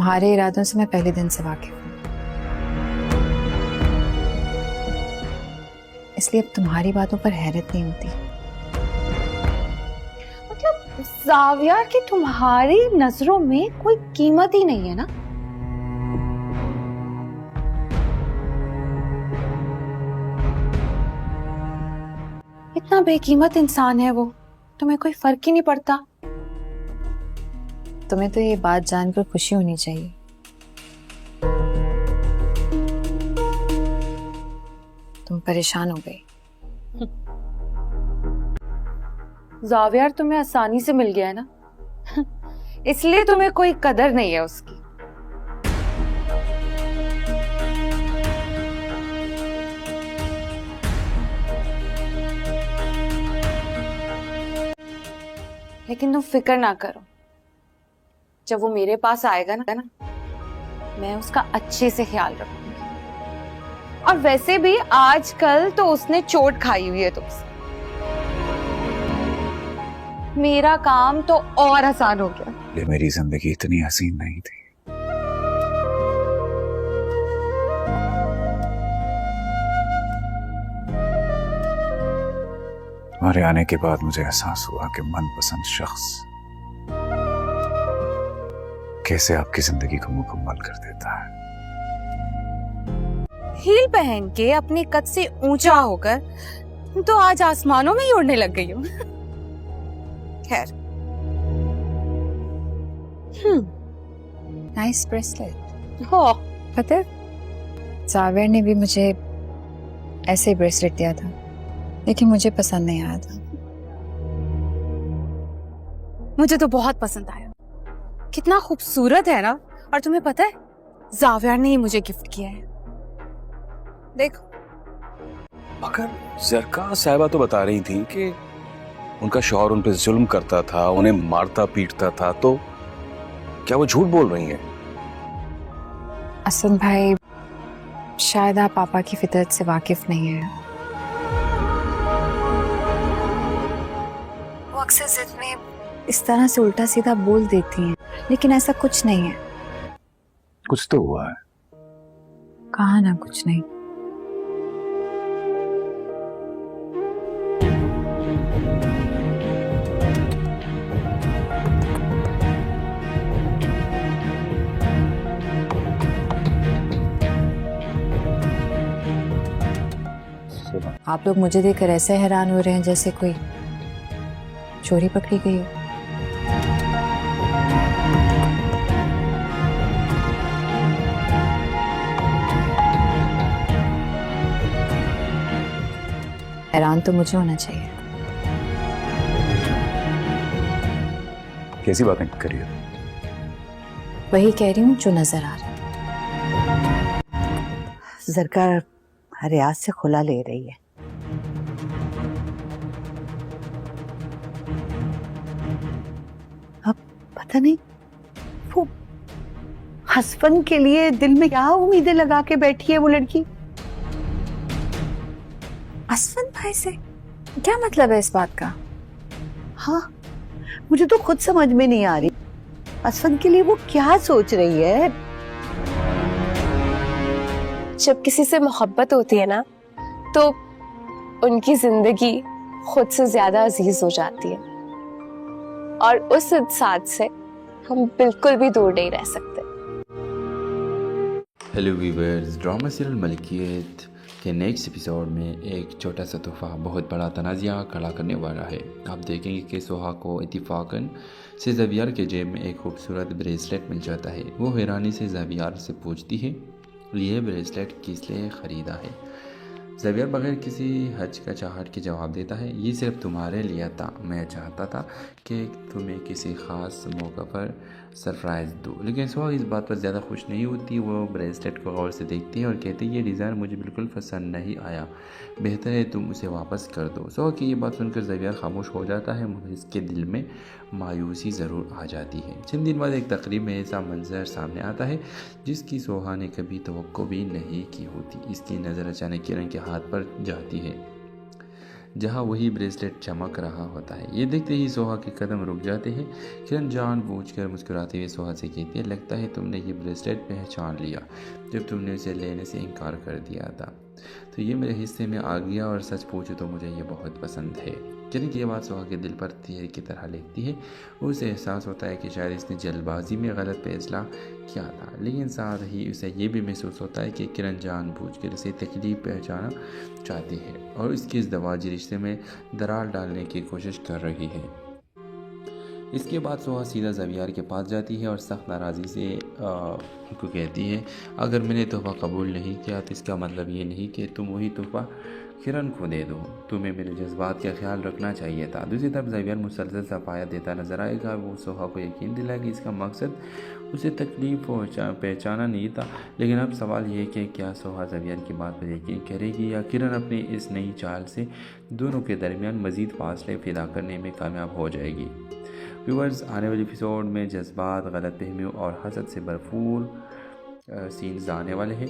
تمہارے ارادوں سے میں پہلے دن سے واقف ہوں، اس لیے اب تمہاری باتوں پر حیرت نہیں ہوتی۔ مطلب زاویہ کی تمہاری نظروں میں کوئی قیمت ہی نہیں ہے نا؟ اتنا بے قیمت انسان ہے وہ، تمہیں کوئی فرق ہی نہیں پڑتا؟ تمہیں تو یہ بات جان کر خوشی ہونی چاہیے۔ تم پریشان ہو گئی۔ زاویہ تمہیں آسانی سے مل گیا ہے نا، اس لیے تمہیں کوئی قدر نہیں ہے اس کی۔ لیکن تم فکر نہ کرو، جب وہ میرے پاس آئے گا نا میں اس کا اچھے سے خیال رکھوں گی۔ اور ویسے بھی آج کل تو اس نے چوٹ کھائی ہوئی ہے تم سے، میرا کام تو اور آسان ہو گیا۔ یہ میری زندگی اتنی حسین نہیں تھی۔ تمہارے آنے کے بعد مجھے احساس ہوا کہ من پسند شخص کیسے آپ کی زندگی کو مکمل کر دیتا ہے۔ ہیل پہن کے اپنے قد سے اونچا ہو کر تو آج آسمانوں میں ہی اڑنے لگ گئی ہوں۔ خیر، نائس بریسلیٹ۔ ہو پتہ ہے زاویہ نے بھی مجھے ایسے ہی بریسلیٹ دیا تھا، لیکن مجھے پسند نہیں آیا تھا۔ مجھے تو بہت پسند آیا، کتنا خوبصورت ہے نا۔ اور تمہیں پتہ ہے زاویہ نے ہی مجھے گفٹ کیا ہے، دیکھو۔ مگر زرکا صاحبہ تو بتا رہی تھی کہ ان کا شوہر ان پہ ظلم کرتا تھا، انہیں مارتا پیٹتا تھا، تو کیا وہ جھوٹ بول رہی ہیں؟ اسد بھائی، شاید آپ پاپا کی فطرت سے واقف نہیں ہیں۔ وہ اکثر ضد میں اس طرح سے الٹا سیدھا بول دیتی ہیں، لیکن ایسا کچھ نہیں ہے۔ کچھ تو ہوا ہے۔ کہا نا کچھ نہیں۔ آپ لوگ مجھے دیکھ کر ایسے حیران ہو رہے ہیں جیسے کوئی چوری پکڑی گئی ہو۔ حیران تو مجھے ہونا چاہیے۔ کیسی باتیں کری ہو؟ وہی کہہ رہی ہوں جو نظر آ رہا ہے۔ زرکار ریاض سے کھلا لے رہی ہے۔ اب پتہ نہیں وہ ہسبینڈ کے لیے دل میں کیا امیدیں لگا کے بیٹھی ہے وہ لڑکی۔ اسد بھائی سے کیا مطلب ہے اس بات کا؟ ہاں، مجھے تو خود سمجھ میں نہیں آ رہی اسفند کے لیے وہ کیا سوچ رہی ہے۔ جب کسی سے محبت ہوتی ہے نا تو ان کی زندگی خود سے زیادہ عزیز ہو جاتی ہے، اور اس احساس سے ہم بالکل بھی دور نہیں رہ سکتے۔ ہیلو ویورز، ڈرامہ سیریل ملکیت کے نیکسٹ ایپیسوڈ میں ایک چھوٹا سا تحفہ بہت بڑا تنازعہ کھڑا کرنے والا ہے۔ آپ دیکھیں گے کہ سوہا کو اتفاقاً سے زاویہ کے جیب میں ایک خوبصورت بریسلیٹ مل جاتا ہے۔ وہ حیرانی سے زاویہ سے پوچھتی ہے یہ بریسلیٹ کس لیے خریدا ہے؟ زاویہ بغیر کسی ہچکچاہٹ کے جواب دیتا ہے یہ صرف تمہارے لیے تھا، میں چاہتا تھا کہ تمہیں کسی خاص موقع پر سرپرائز دو۔ لیکن سوہا اس بات پر زیادہ خوش نہیں ہوتی۔ وہ بریسلیٹ کو غور سے دیکھتی ہے اور کہتی ہے یہ ڈیزائن مجھے بالکل پسند نہیں آیا، بہتر ہے تم اسے واپس کر دو۔ سوہا کی یہ بات سن کر زاویہ خاموش ہو جاتا ہے، مگر اس کے دل میں مایوسی ضرور آ جاتی ہے۔ چند دن بعد ایک تقریب میں ایسا منظر سامنے آتا ہے جس کی سوہا نے کبھی توقع بھی نہیں کی ہوتی۔ اس کی نظر اچانک کرن کے ہاتھ پر جاتی ہے जहां वही ब्रेसलेट चमक रहा होता है। ये देखते ही सोहा के कदम रुक जाते हैं। किरण जानबूझकर मुस्कुराते हुए सोहा से कहती है, लगता है तुमने ये ब्रेसलेट पहचान लिया जब तुमने उसे लेने से इनकार कर दिया था। तो ये मेरे हिस्से में आ गया और सच पूछो तो मुझे ये बहुत पसंद है। किरण की ये बात सोहा के दिल पर तीर की तरह लगती है। उसे एहसास होता है कि शायद इसने जल्दबाजी में गलत फैसला किया था, लेकिन साथ ही उसे ये भी महसूस होता है कि किरण जानबूझकर उसे तकलीफ पहुंचाना चाहती है और इसके इस दवाजी रिश्ते में दरार डालने की कोशिश कर रही है। इसके बाद सोहा सीधा ज़वियार के पास जाती है और सख्त नाराज़ी से उनको कहती है, अगर मैंने तोहफ़ा कबूल नहीं किया तो इसका मतलब ये नहीं कि तुम वही तोहफ़ा किरण को दे दो। तुम्हें मेरे जज्बात का ख्याल रखना चाहिए था। दूसरी तरफ ज़वियार मुसलसल सफाया देता नजर आएगा। वो सोहा को यकीन दिलाए कि इसका मकसद उसे तकलीफ पहचाना नहीं था, लेकिन अब सवाल ये है कि क्या सोहा ज़वियार की बात पर यकीन करेगी या किरण अपनी इस नई चाल से दोनों के दरमियान मज़ीद फासले पैदा करने में कामयाब हो जाएगी। व्यूअर्स, आने वाले एपिसोड में जज्बात, गलतफहमियों और हसद से भरपूर सीन्स आने वाले हैं,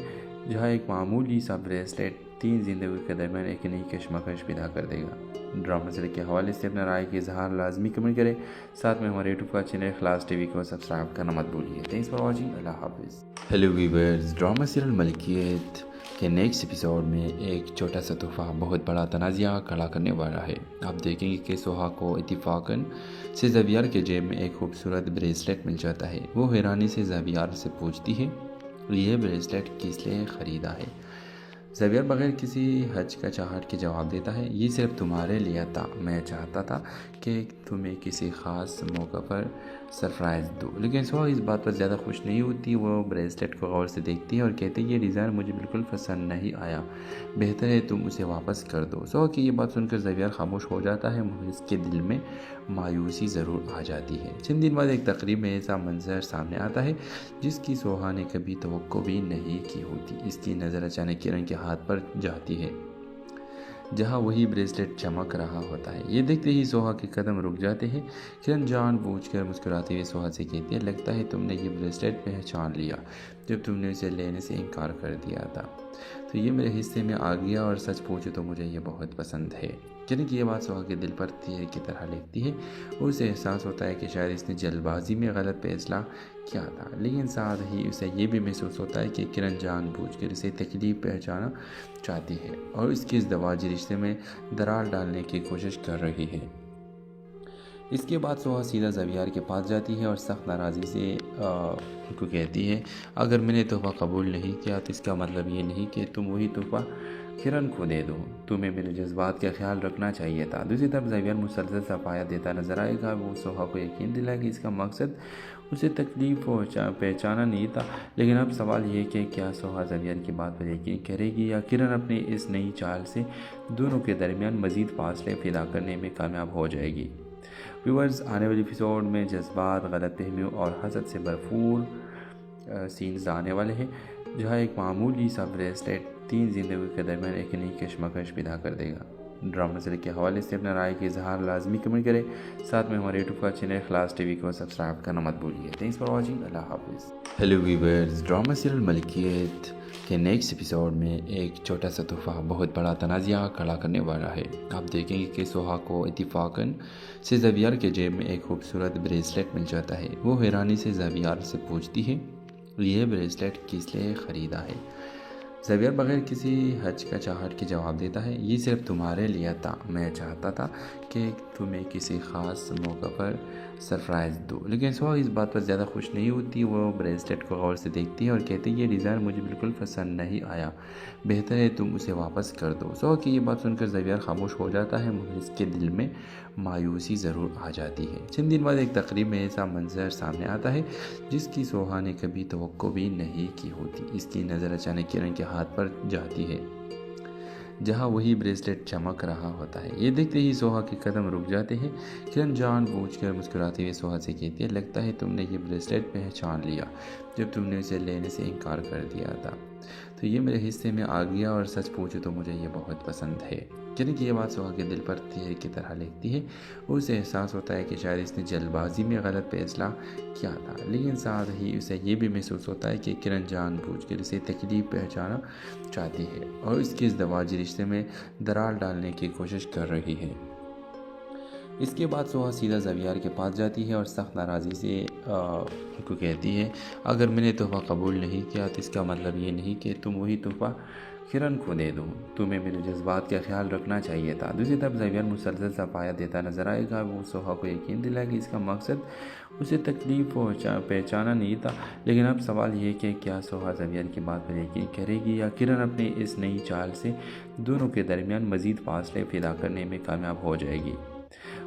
जहां एक मामूली सा ब्रेसलेट 3 जिंदगी के दरमियान एक नई कशमकश पैदा कर देगा। ड्रामा से के हवाले से अपना राय के इजहार लाजमी कमेंट करें। साथ में हमारे यूट्यूब का चैनल इखलास टीवी को सब्सक्राइब करना मत भूलिए। Thanks for watching. अल्लाह हाफिज़। Hello viewers, drama serial Malkiyat के नेक्स्ट एपिसोड में एक छोटा सा तोहफा बहुत बड़ा तनाज़ा खड़ा करने वाला है। आप देखेंगे कि सोहा को इत्तिफाकन से ज़वियार के जेब में एक खूबसूरत ब्रेसलेट मिल जाता है। वो हैरानी से ज़वियार से पूछती है, यह ब्रेसलेट किस लिए ख़रीदा है? ज़वियार बगैर किसी हचकचाहट के जवाब देता है, ये सिर्फ तुम्हारे लिए था। मैं चाहता था कि तुम्हें किसी ख़ास मौका पर सरप्राइज़ दूँ। लेकिन सोहा इस बात पर ज़्यादा खुश नहीं होती। वो ब्रेसलेट को गौर से देखती है और कहती है, ये डिज़ाइन मुझे बिल्कुल पसंद नहीं आया, बेहतर है तुम उसे वापस कर दो। सोहा की ये बात सुनकर ज़वियार खामोश हो जाता है, मगर इसके दिल में मायूसी ज़रूर आ जाती है। चंद दिन बाद एक तकरीब में ऐसा मंजर सामने आता है जिसकी सोहा ने कभी तवक्को भी नहीं की होती। इसकी नज़र अचानक किरण के हाथ पर जाती है, जहां वही ब्रेसलेट चमक रहा होता है। ये देखते ही सोहा के कदम रुक जाते हैं। किरण जानबूझकर मुस्कुराते हुए सोहा से कहती है, लगता है तुमने ये ब्रेसलेट पहचान लिया जब तुमने उसे लेने से इनकार कर दिया था। तो ये मेरे हिस्से में आ गया और सच पूछो तो मुझे ये बहुत पसंद है। किरण की ये बात सोहा के दिल पर तीर की तरह लगती है। उसे एहसास होता है कि शायद इसने जल्दबाजी में गलत फैसला किया था, लेकिन साथ ही उसे ये भी महसूस होता है कि किरण जानबूझकर उसे तकलीफ पहुंचाना चाहती है और इसके इस दवाजी रिश्ते में दरार डालने की कोशिश कर रही है। इसके बाद सोहा सीधा ज़वियार के पास जाती है और सख्त नाराज़ी से उनको कहती है, अगर मैंने तोहफ़ा कबूल नहीं किया तो इसका मतलब ये नहीं कि तुम वही तोहफ़ा किरण को दे दो। तुम्हें मेरे जज्बात का ख्याल रखना चाहिए था। दूसरी तरफ ज़वियार मुसलसल सफाया देता नजर आएगा। वो सोहा को यकीन दिलाए कि इसका मकसद उसे तकलीफ पहचाना नहीं था, लेकिन अब सवाल ये है कि क्या सोहा ज़वियार की बात पर यकीन करेगी या किरण अपनी इस नई चाल से दोनों के दरमियान मज़ीद फासले पैदा करने में कामयाब हो जाएगी। व्यूअर्स, आने वाले एपिसोड में जज्बात, गलतफहमियों और हसद से भरपूर सीन्स आने वाले हैं, जहां एक मामूली सा ब्रेसलेट 3 जिंदगी के दरमियान एक नई कशमकश पैदा कर देगा। ड्रामा सीरियल के हवाले से अपना राय के इजहार लाजमी कमेंट करें। साथ में हमारे यूट्यूब का चैनल इखलास टीवी को सब्सक्राइब करना मत भूलिए। Thanks for watching. अल्लाह हाफिज़। Hello viewers, drama serial Malkiyat के नेक्स्ट एपिसोड में एक छोटा सा तोहफा बहुत बड़ा तनाज़ा खड़ा करने वाला है। आप देखेंगे कि सोहा को इत्तिफाकन से ज़वियार के जेब में एक खूबसूरत ब्रेसलेट मिल जाता है। वो हैरानी से ज़वियार से पूछती है, यह ब्रेसलेट किस लिए ख़रीदा है? ज़वियार बगैर किसी हचकचाहट के जवाब देता है, ये सिर्फ तुम्हारे लिए था। मैं चाहता था कि तुम्हें किसी ख़ास मौका पर सरप्राइज़ दूँ। लेकिन सोहा इस बात पर ज़्यादा खुश नहीं होती। वो ब्रेसलेट को गौर से देखती है और कहती है, ये डिज़ाइन मुझे बिल्कुल पसंद नहीं आया, बेहतर है तुम उसे वापस कर दो। सोहा की ये बात सुनकर ज़वियार खामोश हो जाता है, मगर इसके दिल में मायूसी ज़रूर आ जाती है। चंद दिन बाद एक तकरीब में ऐसा मंजर सामने आता है जिसकी सोहा ने कभी तवक्को भी नहीं की होती। इसकी नज़र अचानक किरण के हाथ पर जाती है, जहां वही ब्रेसलेट चमक रहा होता है। ये देखते ही सोहा के कदम रुक जाते हैं। किरण जानबूझकर मुस्कुराते हुए सोहा से कहती है, लगता है तुमने ये ब्रेसलेट पहचान लिया जब तुमने उसे लेने से इनकार कर दिया था। تو یہ میرے حصے میں آ گیا اور سچ پوچھو تو مجھے یہ بہت پسند ہے۔ یعنی کہ یہ بات سہا کے دل پر تیر کی طرح لگتی ہے۔ اسے احساس ہوتا ہے کہ شاید اس نے جلد بازی میں غلط فیصلہ کیا تھا، لیکن ساتھ ہی اسے یہ بھی محسوس ہوتا ہے کہ کرن جان بوجھ کر اسے تکلیف پہنچانا چاہتی ہے اور اس کے ازدواجی رشتے میں درار ڈالنے کی کوشش کر رہی ہے۔ اس کے بعد سہا سیدھا زویار کے پاس جاتی ہے اور سخت ناراضی سے ان کو کہتی ہے، اگر میں نے تحفہ قبول نہیں کیا تو اس کا مطلب یہ نہیں کہ تم وہی تحفہ کرن کو دے دو، تمہیں میرے جذبات کا خیال رکھنا چاہیے تھا۔ دوسری طرف زویار مسلسل صفایہ دیتا نظر آئے گا۔ وہ سہا کو یقین دلائے کہ اس کا مقصد اسے تکلیف پہچانا نہیں تھا، لیکن اب سوال یہ کہ کیا سہا زویار کی بات پر یقین کرے گی یا کرن اپنی اس نئی چال سے دونوں کے درمیان مزید فاصلے پیدا کرنے میں کامیاب ہو جائے گی۔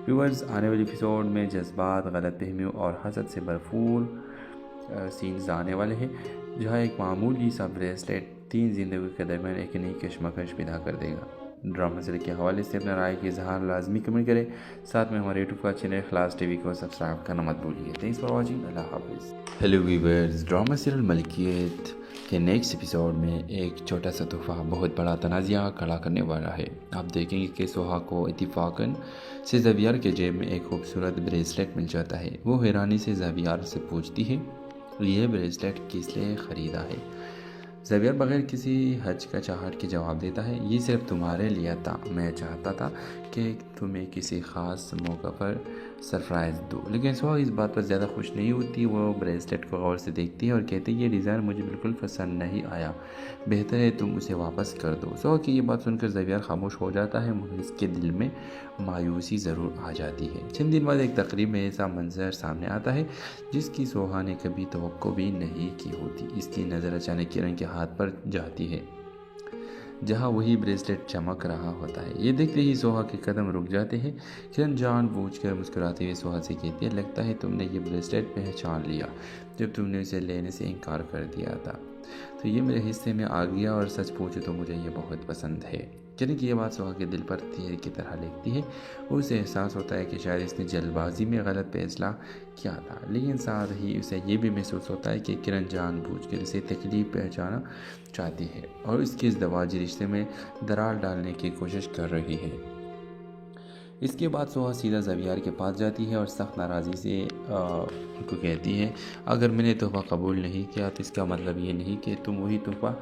ویورز، آنے والے ایپیسوڈ میں جذبات، غلط فہمیوں اور حسد سے بھرپور سینز آنے والے ہیں، جہاں ایک معمولی سا بریسلیٹ 3 زندگیوں کے درمیان ایک نئی کشمکش پیدا کر دے گا۔ ڈرامہ سیریل کے حوالے سے اپنا رائے کا اظہار لازمی کمنٹ کریں، ساتھ میں ہمارے یوٹیوب کا چینل خلاص ٹی وی کو سبسکرائب کرنا مت بھولیے۔ تھینکس فار واچنگ، اللہ حافظ۔ ہیلو ویورز، ڈرامہ سیریل ملکیت کے نیکسٹ ایپیسوڈ میں ایک چھوٹا سا تحفہ بہت بڑا تنازعہ کھڑا کرنے والا ہے۔ آپ دیکھیں گے کہ سہا کو اتفاقاً سے زویار کے جیب میں ایک خوبصورت بریسلیٹ مل جاتا ہے۔ وہ حیرانی سے زویار سے پوچھتی ہے، یہ بریسلیٹ کس لیے خریدا ہے؟ زویار بغیر کسی ہچکچاہٹ کے جواب دیتا ہے، یہ صرف تمہارے لیے تھا، میں چاہتا تھا کہ تمہیں کسی خاص موقع پر سرپرائز دو۔ لیکن سہا اس بات پر زیادہ خوش نہیں ہوتی۔ وہ بریسلیٹ کو غور سے دیکھتی ہے اور کہتی ہے، یہ ڈیزائن مجھے بالکل پسند نہیں آیا، بہتر ہے تم اسے واپس کر دو۔ سہا کی یہ بات سن کر زویار خاموش ہو جاتا ہے، مگر اس کے دل میں مایوسی ضرور آ جاتی ہے۔ چند دن بعد ایک تقریب میں ایسا منظر سامنے آتا ہے جس کی سہا نے کبھی توقع بھی نہیں کی ہوتی۔ اس کی نظر اچانک کرن کے ہاتھ پر جاتی ہے، جہاں وہی بریسلیٹ چمک رہا ہوتا ہے۔ یہ دیکھتے ہی سہا کے قدم رک جاتے ہیں۔ کرن جان بوجھ کر مسکراتے ہوئے سہا سے کہتی ہے، لگتا ہے تم نے یہ بریسلیٹ پہچان لیا جب تم نے اسے لینے سے انکار کر دیا تھا۔ تو یہ میرے حصے میں آ گیا اور سچ پوچھو تو مجھے یہ بہت پسند ہے۔ یعنی کہ یہ بات سہا کے دل پر تیر کی طرح لگتی ہے۔ اسے احساس ہوتا ہے کہ شاید اس نے جلد بازی میں غلط فیصلہ کیا تھا، لیکن ساتھ ہی اسے یہ بھی محسوس ہوتا ہے کہ کرن جان بوجھ کر اسے تکلیف پہنچانا چاہتی ہے اور اس کے ازدواجی رشتے میں درار ڈالنے کی کوشش کر رہی ہے۔ اس کے بعد سہا سیدھا زویار کے پاس جاتی ہے اور سخت ناراضی سے ان کو کہتی ہے، اگر میں نے تحفہ قبول نہیں کیا تو اس کا مطلب یہ نہیں کہ تم وہی تحفہ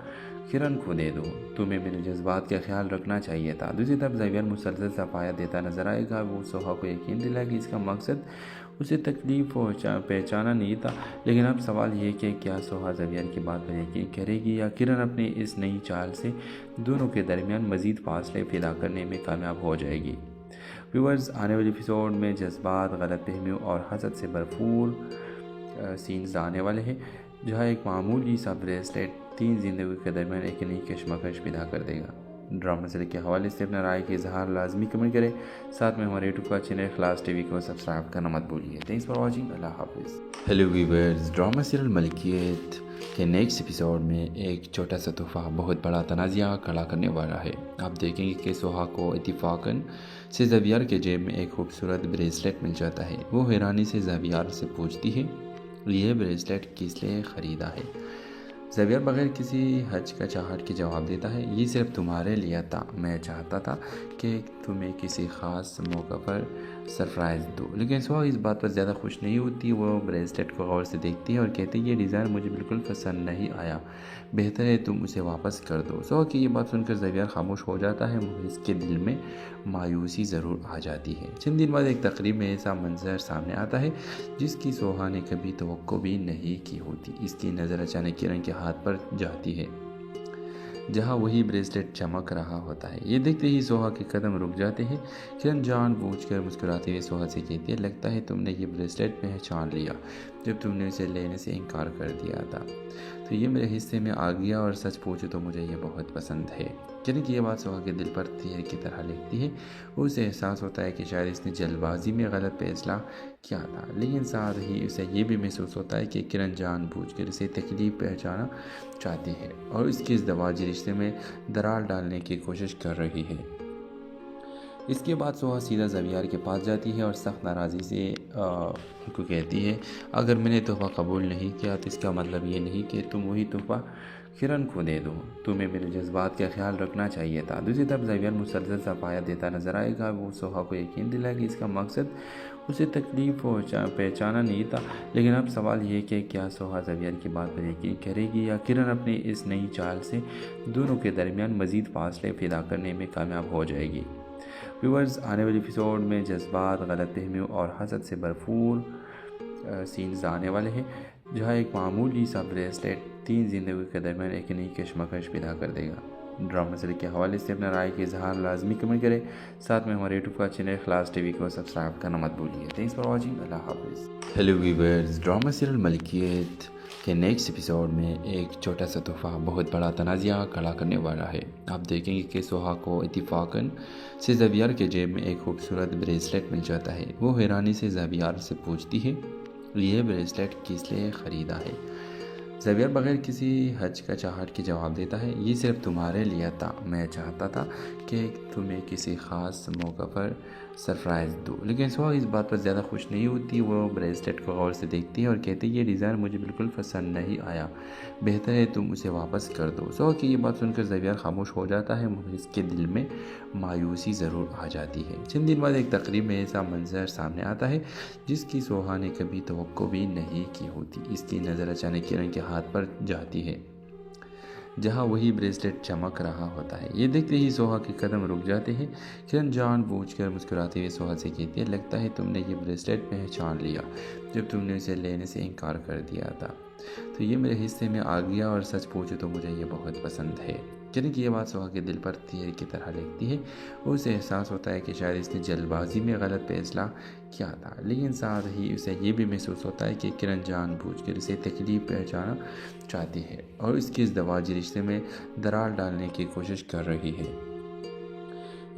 کرن کو دے دو، تمہیں میرے جذبات کا خیال رکھنا چاہیے تھا۔ دوسری طرف زویار مسلسل صفایہ دیتا نظر آئے گا۔ وہ سہا کو یقین دلائے کہ اس کا مقصد اسے تکلیف پہچانا نہیں تھا، لیکن اب سوال یہ کہ کیا سہا زویار کی بات پر یقین کرے گی یا کرن اپنی اس نئی چال سے دونوں کے درمیان مزید فاصلے پیدا کرنے میں کامیاب ہو جائے گی۔ ویورز، آنے والے ایپیسوڈ میں جذبات، غلط فہمیوں اور حسد سے بھرپور سینز آنے والے ہیں، جہاں ایک معمولی سا بریسلیٹ 3 زندگیوں کے درمیان ایک نئی کشمکش پیدا کر دے گا۔ ڈرامہ سیریل کے حوالے سے اپنا رائے کا اظہار لازمی کمنٹ کریں، ساتھ میں ہمارے یوٹیوب کا چینل خلاص ٹی وی کو سبسکرائب کرنا مت بھولیے۔ تھینکس فار واچنگ، اللہ حافظ۔ ہیلو ویورز، ڈرامہ سیریل ملکیت کے نیکسٹ ایپیسوڈ میں ایک چھوٹا سا تحفہ بہت بڑا تنازعہ کھڑا کرنے والا ہے۔ آپ دیکھیں گے کہ سہا کو اتفاقاً سے زویار کے جیب میں ایک خوبصورت بریسلیٹ مل جاتا ہے۔ وہ حیرانی سے زویار سے پوچھتی ہے، یہ بریسلیٹ کس لیے خریدا ہے؟ زویار بغیر کسی ہچکچاہٹ کے جواب دیتا ہے، یہ صرف تمہارے لیے تھا، میں چاہتا تھا کہ تمہیں کسی خاص موقع پر سرپرائز دو۔ لیکن سہا اس بات پر زیادہ خوش نہیں ہوتی۔ وہ بریسلیٹ کو غور سے دیکھتی ہے اور کہتی ہے، یہ ڈیزائن مجھے بالکل پسند نہیں آیا، بہتر ہے تم اسے واپس کر دو۔ سہا کی یہ بات سن کر زویار خاموش ہو جاتا ہے، مگر اس کے دل میں مایوسی ضرور آ جاتی ہے۔ چند دن بعد ایک تقریب میں ایسا منظر سامنے آتا ہے جس کی سہا نے کبھی توقع بھی نہیں کی ہوتی۔ اس کی نظر اچانک کرن کے ہاتھ پر جاتی ہے، جہاں وہی بریسلیٹ چمک رہا ہوتا ہے۔ یہ دیکھتے ہی سہا کے قدم رک جاتے ہیں۔ کرن جان بوجھ کر مسکراتے ہوئے سہا سے کہتی ہے، لگتا ہے تم نے یہ بریسلیٹ پہچان لیا جب تم نے اسے لینے سے انکار کر دیا تھا۔ تو یہ میرے حصے میں آ گیا اور سچ پوچھو تو مجھے یہ بہت پسند ہے۔ یعنی کہ یہ بات سہا کے دل پر تیر کی طرح لگتی ہے۔ اسے احساس ہوتا ہے کہ شاید اس نے جلد بازی میں غلط فیصلہ کیا تھا، لیکن ساتھ ہی اسے یہ بھی محسوس ہوتا ہے کہ کرن جان بوجھ کر اسے تکلیف پہنچانا چاہتی ہے اور اس کے ازدواجی رشتے میں درار ڈالنے کی کوشش کر رہی ہے۔ اس کے بعد سہا سیدھا زویار کے پاس جاتی ہے اور سخت ناراضی سے ان کو کہتی ہے، اگر میں نے تحفہ قبول نہیں کیا تو اس کا مطلب یہ نہیں کہ تم وہی تحفہ किरण को दे दो, तुम्हें मेरे जज्बात का ख्याल रखना चाहिए था। दूसरी तरफ ज़ेवियर मुसलसल सफाया देता नजर आएगा। वो सोहा को यकीन दिलाया कि इसका मकसद उसे तकलीफ पहचाना नहीं था। लेकिन अब सवाल ये कि क्या सोहा ज़ेवियर की बात पर यकीन करेगी या किरण अपनी इस नई चाल से दोनों के दरमियान मज़ीद फासले पैदा करने में कामयाब हो जाएगी। व्यूअर्स, आने वाले एपिसोड में जज्बात, गलतफहमियों और हसद से भरपूर सीन्स आने वाले हैं, जहां एक मामूली सा ब्रेसलेट 3 जिंदगी के दरमियान एक नई कशमकश पैदा कर देगा। ड्रामा सीरियल के हवाले से अपना राय के इजहार लाजमी कमेंट करें। साथ में हमारे यूट्यूब का चैनल खलास टीवी को सब्सक्राइब करना मत भूलिए। Thanks for watching. अल्लाह हाफिज़। Hello viewers, drama serial Malkiyat के नेक्स्ट एपिसोड में एक छोटा सा तोहफा बहुत बड़ा तनाज़ा खड़ा करने वाला है। आप देखेंगे कि सोहा को इत्तिफाकन से ज़ेवियर के जेब में एक खूबसूरत ब्रेसलेट मिल जाता है। वो हैरानी से ज़ेवियर से पूछती है, ये ब्रेसलेट किस लिए ख़रीदा है? ज़ेवियर बगैर किसी हचकचाहट के जवाब देता है, ये सिर्फ तुम्हारे लिए था। मैं चाहता था कि तुम्हें किसी ख़ास मौका पर सरप्राइज़ दूँ। लेकिन सोहा इस बात पर ज़्यादा खुश नहीं होती। वो ब्रेसलेट को गौर से देखती है और कहती है, ये डिज़ाइन मुझे बिल्कुल पसंद नहीं आया, बेहतर है तुम उसे वापस कर दो। सोहा की ये बात सुनकर ज़ेवियर खामोश हो जाता है, मगर इसके दिल में मायूसी ज़रूर आ जाती है। चंद दिन बाद एक तकरीब में ऐसा मंजर सामने आता है जिसकी सोहा ने कभी तवक्को भी नहीं की होती। इसकी नज़र अचानक किरण के हाथ पर जाती है, जहां वही ब्रेसलेट चमक रहा होता है। ये देखते ही सोहा के कदम रुक जाते हैं। किरण जानबूझकर मुस्कुराते हुए सोहा से कहती है, लगता है तुमने ये ब्रेसलेट पहचान लिया जब तुमने इसे लेने से इनकार कर दिया था। तो ये मेरे हिस्से में आ गया और सच पूछो तो मुझे ये बहुत पसंद है। किरण की ये बात सोहा के दिल पर तीर की तरह लगती है। उसे एहसास होता है कि शायद इसने जल्दबाजी में गलत फैसला किया था, लेकिन साथ ही उसे ये भी महसूस होता है कि किरण जानबूझकर इसे तकलीफ पहुंचाना चाहती है और इसके इस दवाजी रिश्ते में दरार डालने की कोशिश कर रही है।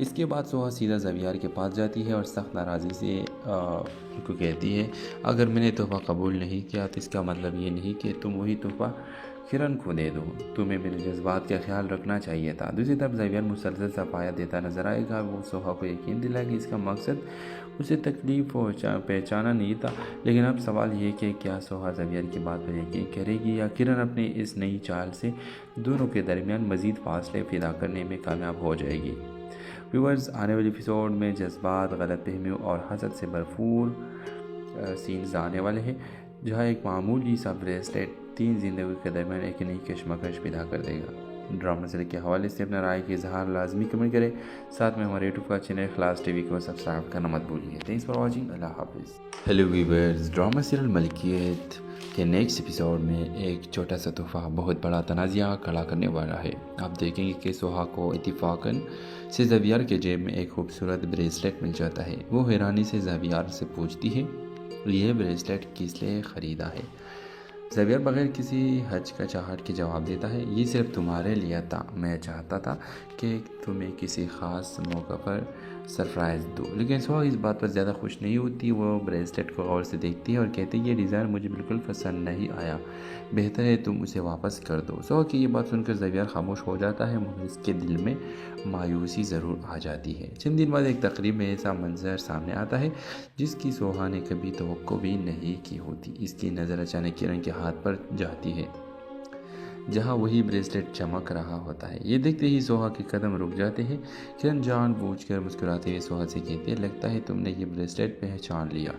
इसके बाद सोहा सीधा ज़ेवियर के पास जाती है और सख्त नाराज़ी से उनको कहती है, अगर मैंने तोहफ़ा कबूल नहीं किया तो इसका मतलब ये नहीं कि तुम वही तोहफ़ा किरण को दे दो, तुम्हें मेरे जज्बात का ख्याल रखना चाहिए था। दूसरी तरफ ज़ेवियर मुसलसल सफाया देता नजर आएगा। वो सोहा को यकीन दिलाया कि इसका मकसद उसे तकलीफ पहचाना नहीं था। लेकिन अब सवाल ये कि क्या सोहा ज़ेवियर की बात पर यकीन करेगी या किरण अपनी इस नई चाल से दोनों के दरमियान मज़ीद फासले पैदा करने में कामयाब हो जाएगी। व्यूअर्स, आने वाले एपिसोड में जज्बात, गलतफहमियों और हसद से भरपूर सीन्स आने वाले हैं, जहां एक मामूली सा ब्रेसलेट 3 जिंदगी के दरमियान एक नई कशमकश पैदा कर देगा। ड्रामा सीरियल के हवाले से अपना राय के इजहार लाजमी कमेंट करें। साथ में हमारे यूट्यूब का चैनल खलास टीवी को सब्सक्राइब करना मत भूलिए। Thanks for watching. अल्लाह हाफिज़। Hello viewers, drama serial Malkiyat के नेक्स्ट एपिसोड में एक छोटा सा तोहफा बहुत बड़ा तनाज़ा खड़ा करने वाला है। आप देखेंगे कि सोहा को इत्तिफाकन से ज़ेवियर के जेब में एक खूबसूरत ब्रेसलेट मिल जाता है। वो हैरानी से ज़ेवियर से पूछती है, ये ब्रेसलेट किस लिए ख़रीदा है? ज़ेवियर बगैर किसी हचकचाहट के जवाब देता है, ये सिर्फ तुम्हारे लिए था। मैं चाहता था कि तुम्हें किसी ख़ास मौका पर सरप्राइज़ दूँ। लेकिन सोहा इस बात पर ज़्यादा खुश नहीं होती। वो ब्रेसलेट को गौर से देखती है और कहती है, ये डिज़ाइन मुझे बिल्कुल पसंद नहीं आया, बेहतर है तुम उसे वापस कर दो। सोहा की ये बात सुनकर ज़ेवियर खामोश हो जाता है, मगर इसके दिल में मायूसी ज़रूर आ जाती है। चंद दिन बाद एक तकरीब में ऐसा मंजर सामने आता है जिसकी सोहा ने कभी तवक्को भी नहीं की होती। इसकी नज़र अचानक किरण के हाथ पर जाती है, जहां वही ब्रेसलेट चमक रहा होता है। ये देखते ही सोहा के कदम रुक जाते हैं। किरण जानबूझकर मुस्कुराते हुए सोहा से कहती है, लगता है तुमने ये ब्रेसलेट पहचान लिया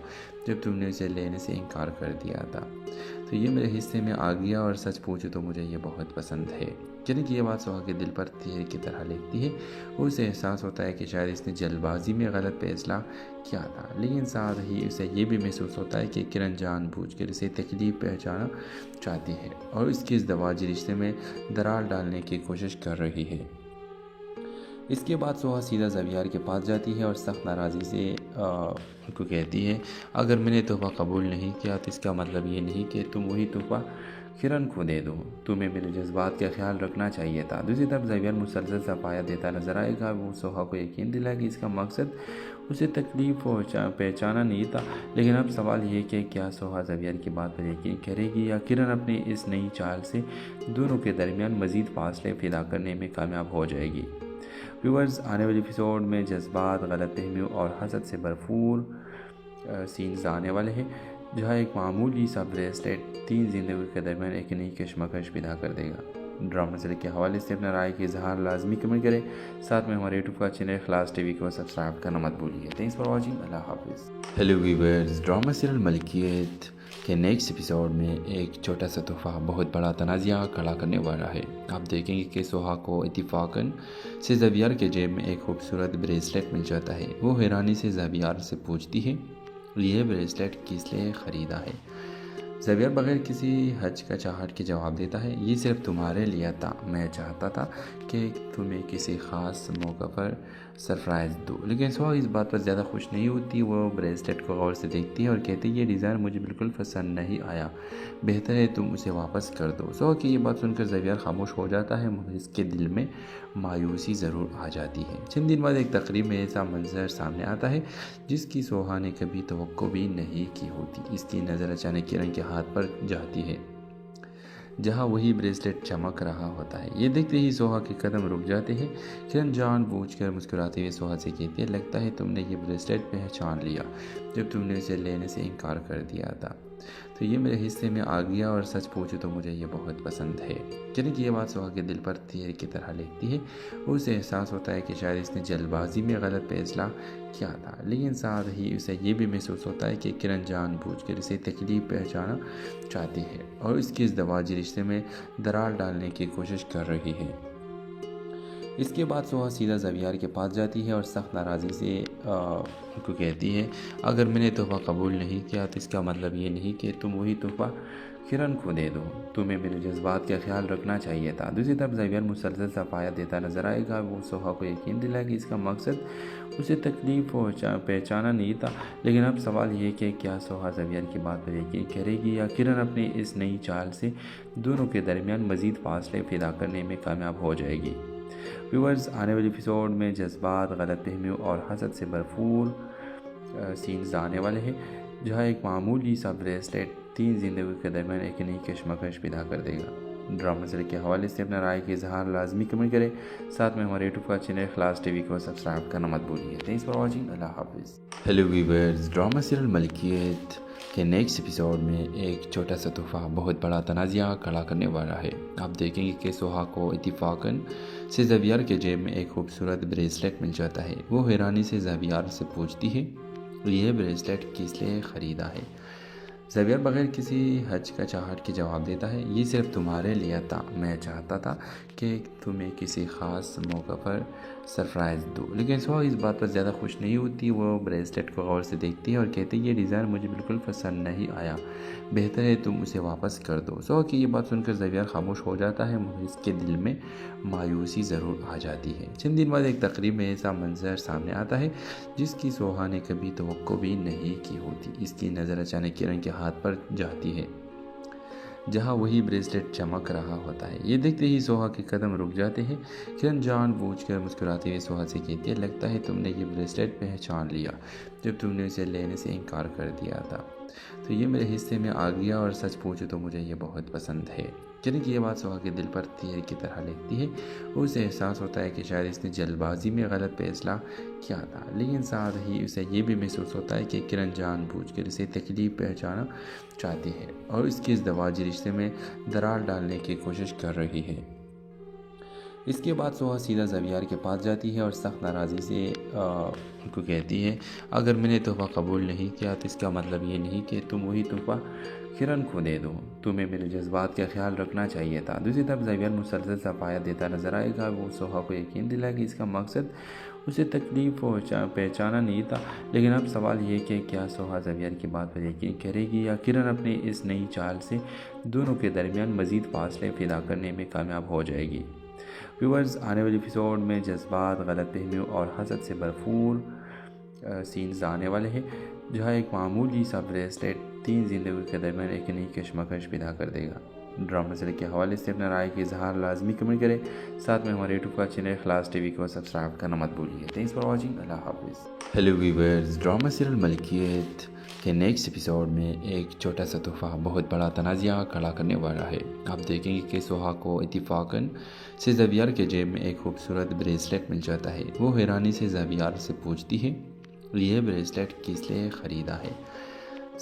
जब तुमने इसे लेने से इनकार कर दिया था। तो ये मेरे हिस्से में आ गया और सच पूछो तो मुझे ये बहुत पसंद है। किरण की ये बात सोहा के दिल पर तीर की तरह लगती है। उसे एहसास होता है कि शायद इसने जल्दबाजी में गलत फैसला किया था, लेकिन साथ ही उसे ये भी महसूस होता है कि किरण जानबूझकर इसे तकलीफ पहचाना चाहती है और इसके इस दवाजी रिश्ते में दरार डालने की कोशिश कर रही है। इसके बाद सोहा सीधा ज़ेवियर के पास जाती है और सख्त नाराज़ी से उनको कहती है, अगर मैंने तोहफ़ा कबूल नहीं किया तो इसका मतलब ये नहीं कि तुम वही तोहफ़ा किरण को दे दो, तुम्हें मेरे जज्बात का ख्याल रखना चाहिए था। दूसरी तरफ ज़ेवियर मुसलसल सफाया देता नजर आएगा। वो सोहा को यकीन दिलाया कि इसका मकसद उसे तकलीफ पहचाना नहीं था। लेकिन अब सवाल ये कि क्या सोहा ज़ेवियर की बात पर यकीन करेगी या किरण अपनी इस नई चाल से दोनों के दरमियान मज़ीद फासले पैदा करने में कामयाब हो जाएगी। व्यूअर्स, आने वाले एपिसोड में जज्बात, गलतफहमियों और हसद से भरपूर सीन्स आने वाले हैं, जहां एक मामूली सा ब्रेसलेट 3 जिंदगी के दरमियान एक नई कशमकश पैदा कर देगा। ड्रामा सीरियल के हवाले से अपना राय का इजहार लाजमी कमेंट करें। साथ में हमारे यूट्यूब का चैनल इखलास टीवी को सब्सक्राइब करना मत भूलिए। Thanks for watching. अल्लाह हाफिज़। Hello viewers, drama serial Malkiyat के नेक्स्ट एपिसोड में एक छोटा सा तोहफा बहुत बड़ा तनाज़ा खड़ा करने वाला है। आप देखेंगे कि सोहा को इत्तिफाकन से ज़बियार के जेब में एक खूबसूरत ब्रेसलेट मिल जाता है। वो हैरानी से ज़बियार से पूछती है, ये ब्रेसलेट किस लिए ख़रीदा है? ज़बियार बगैर किसी हचकचाहट के जवाब देता है, ये सिर्फ तुम्हारे लिए था। मैं चाहता था कि तुम्हें किसी ख़ास मौका पर सरप्राइज़ दूँ। लेकिन सोहा इस बात पर ज़्यादा खुश नहीं होती। वो ब्रेसलेट को गौर से देखती है और कहती है, ये डिज़ाइन मुझे बिल्कुल पसंद नहीं आया, बेहतर है तुम उसे वापस कर दो। सोहा की ये बात सुनकर ज़बियार खामोश हो जाता है, मगर इसके दिल में मायूसी ज़रूर आ जाती है। चंद दिन बाद एक तकरीब में ऐसा मंजर सामने आता है जिसकी सोहा ने कभी तवक्को भी नहीं की होती। इसकी नज़र अचानक किरण के हाथ पर जाती है जहाँ वही ब्रेसलेट चमक रहा होता है। ये देखते ही सोहा के कदम रुक जाते हैं। किरण जानबूझकर मुस्कुराते हुए सोहा से कहती है, लगता है तुमने ये ब्रेसलेट पहचान लिया जब तुमने उसे लेने से इनकार कर दिया था। तो ये मेरे हिस्से में आ गया और सच पूछो तो मुझे ये बहुत पसंद है। किरण की ये बात सोहा के दिल पर तीर की तरह लगती है। उसे एहसास होता है कि शायद इसने जल्दबाजी में गलत फैसला किया था, लेकिन साथ ही उसे ये भी महसूस होता है कि किरण जानबूझकर इसे तकलीफ पहुंचाना चाहती है और इसके इस दवाजी रिश्ते में दरार डालने की कोशिश कर रही है। इसके बाद सोहा सीधा ज़बियार के पास जाती है और सख्त नाराज़गी से उनको कहती है, अगर मैंने तोहफ़ा कबूल नहीं किया तो इसका मतलब ये नहीं कि तुम वही तोहफ़ा किरण को दे दो। तुम्हें मेरे जज्बात का ख्याल रखना चाहिए था। दूसरी तरफ ज़बियार मुसलसल सफाया देता नजर आएगा। वो सोहा को यकीन दिलाए कि इसका मकसद उसे तकलीफ पहचाना नहीं था। लेकिन अब सवाल ये कि क्या सोहा ज़बियार की बात पर यकीन करेगी या किरण अपनी इस नई चाल से दोनों के दरमियान मज़ीद फासले पैदा करने में कामयाब हो जाएगी। व्यूअर्स, आने वाले एपिसोड में जज्बात, गलतफहमियों और हसद से भरपूर सीन्स आने वाले हैं, जहां एक मामूली सा ब्रेसलेट 3 जिंदगी के दरमियान एक नई कशमकश पैदा कर देगा। ड्रामा सीरियल के हवाले से अपना राय का इजहार लाजमी कमेंट करें। साथ में हमारे यूट्यूब का चैनल इखलास टीवी को सब्सक्राइब करना मत भूलिए। Thanks for watching. अल्लाह हाफिज़। Hello viewers, drama serial Malkiyat के नेक्स्ट एपिसोड में एक छोटा सा तोहफा बहुत बड़ा तनाज़ा खड़ा करने वाला है। आप देखेंगे कि सोहा को इत्तिफाकन से ज़बियार के जेब में एक खूबसूरत ब्रेसलेट मिल जाता है। वो हैरानी से ज़बियार से पूछती है, ये ब्रेसलेट किस लिए ख़रीदा है? ज़बियार बगैर किसी हचकचाहट के जवाब देता है, ये सिर्फ तुम्हारे लिए था। मैं चाहता था कि तुम्हें किसी ख़ास मौका पर सरप्राइज़ दूँ। लेकिन सोहा इस बात पर ज़्यादा खुश नहीं होती। वो ब्रेसलेट को गौर से देखती है और कहती है, ये डिज़ाइन मुझे बिल्कुल पसंद नहीं आया, बेहतर है तुम उसे वापस कर दो। सोहा की ये बात सुनकर ज़बियार खामोश हो जाता है, मगर इसके दिल में मायूसी ज़रूर आ जाती है। चंद दिन बाद एक तकरीब में ऐसा मंजर सामने आता है जिसकी सोहा ने कभी तवक्को भी नहीं की होती। इसकी नज़र अचानक किरण के हाथ पर जाती है जहाँ वही ब्रेसलेट चमक रहा होता है। ये देखते ही सोहा के कदम रुक जाते हैं। किरण जानबूझकर मुस्कुराते हुए सोहा से कहती है, लगता है तुमने ये ब्रेसलेट पहचान लिया जब तुमने उसे लेने से इनकार कर दिया था। तो ये मेरे हिस्से में आ गया और सच पूछो तो मुझे ये बहुत पसंद है। किरण की ये बात सोहा के दिल पर तीर की तरह लगती है। उसे एहसास होता है कि शायद इसने जल्दबाजी में गलत फैसला किया था, लेकिन साथ ही उसे ये भी महसूस होता है कि किरण जानबूझकर इसे तकलीफ पहुंचाना चाहती है और इसके इस दवाजी रिश्ते में दरार डालने की कोशिश कर रही है। इसके बाद सोहा सीधा ज़बियार के पास जाती है और सख्त नाराज़गी से उनको कहती है, अगर मैंने तोहफ़ा कबूल नहीं किया तो इसका मतलब ये नहीं कि तुम वही तोहफ़ा किरण को दे दो। तुम्हें मेरे जज्बात का ख्याल रखना चाहिए था। दूसरी तरफ ज़बियार मुसलसल सफाया देता नजर आएगा। वो सोहा को यकीन दिलाए कि इसका मकसद उसे तकलीफ पहचाना नहीं था। लेकिन अब सवाल ये कि क्या सोहा ज़बियार की बात पर यकीन करेगी या किरण अपनी इस नई चाल से दोनों के दरमियान मज़ीद फासले पैदा करने में कामयाब हो जाएगी। व्यूअर्स, आने वाले एपिसोड में जज्बात, गलतफहमियों और हसद से भरपूर सीन्स आने वाले हैं, जहाँ एक मामूली सा ब्रेसलेट 3 जिंदगी के दरमियान एक नई कशमकश पैदा कर देगा। ड्रामा सीरियल के हवाले से अपना राय का इजहार लाजमी कमेंट करें। साथ में हमारे यूट्यूब का चैनल इखलास टीवी को सब्सक्राइब करना मत भूलिए। Thanks for watching. अल्लाह हाफिज़। Hello viewers, drama serial Malkiyat के नेक्स्ट एपिसोड में एक छोटा सा तोहफा बहुत बड़ा तनाज़ा खड़ा करने वाला है। आप देखेंगे कि सोहा को इत्तिफाकन से ज़बियार के जेब में एक खूबसूरत ब्रेसलेट मिल जाता है। वो हैरानी से ज़बियार से पूछती है, ये ब्रेसलेट किस लिए ख़रीदा है?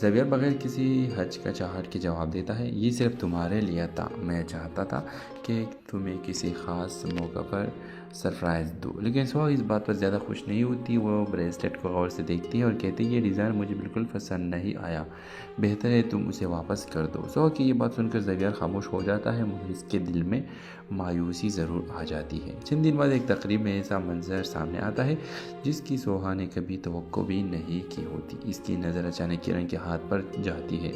زیویئر بغیر کسی ہچکچاہٹ کے جواب دیتا ہے، یہ صرف تمہارے لیے تھا، میں چاہتا تھا کہ تمہیں کسی خاص موقع پر سرپرائز دو۔ لیکن سوہا اس بات پر زیادہ خوش نہیں ہوتی۔ وہ بریسلیٹ کو غور سے دیکھتی ہے اور کہتی ہے، یہ ڈیزائن مجھے بالکل پسند نہیں آیا، بہتر ہے تم اسے واپس کر دو۔ سوہا کی یہ بات سن کر زیویئر خاموش ہو جاتا ہے، مگر اس کے دل میں مایوسی ضرور آ جاتی ہے۔ چند دن بعد ایک تقریب میں ایسا منظر سامنے آتا ہے جس کی سوہا نے کبھی توقع بھی نہیں کی ہوتی۔ اس کی نظر اچانک کرن کے ہاتھ پر جاتی ہے